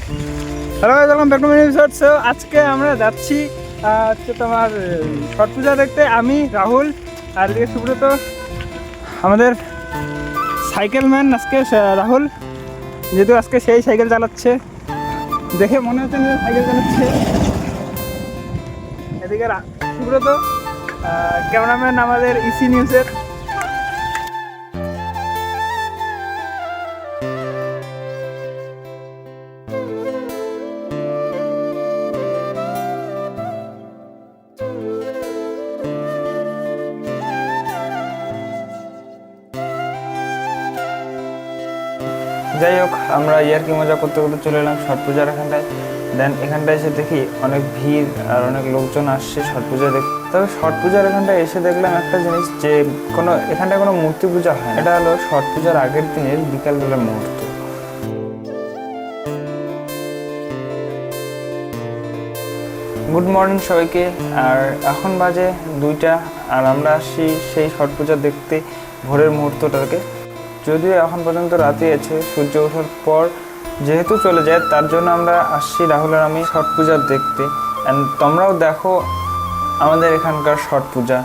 Hello guys, welcome back to my new episode. So আজকে আমরা যাচ্ছি তোমার ছট পূজা দেখতে। আমি রাহুল আর এদিকে সুব্রত, আমাদের সাইকেল ম্যান আজকে রাহুল, যেহেতু আজকে সেই সাইকেল চালাচ্ছে, দেখে মনে হচ্ছে না সাইকেল চালাচ্ছে। এদিকে সুব্রত ক্যামেরাম্যান আমাদের ইসি নিউজের। যাই হোক, আমরা ইয়ার্কি মজা করতে করতে চলে এলাম ছট পূজার এখানটায়। দেন এখানটায় এসে দেখি অনেক ভিড় আর অনেক লোকজন আসছে ছট পূজা দেখতে। তবে ছট পূজার এখানটায় এসে দেখলাম একটা জিনিস, যে এখানটায় কোনো মূর্তি পূজা হয় না। এটা হলো ছট পূজার আগের দিনের বিকালবেলার মুহূর্ত। গুড মর্নিং সবাইকে। আর এখন বাজে 2টা, আর আমরা আসছি সেই ছট পূজা দেখতে ভোরের মুহূর্তটাকে। যদিও এখন পর্যন্ত রাতে আছে, সূর্য ওঠার পর যেহেতু চলে যায়, তার জন্য আমরা আসছি রাহুল আর আমি ছট পূজা দেখতে। অ্যান্ড তোমরাও দেখো আমাদের এখানকার ছট পূজা।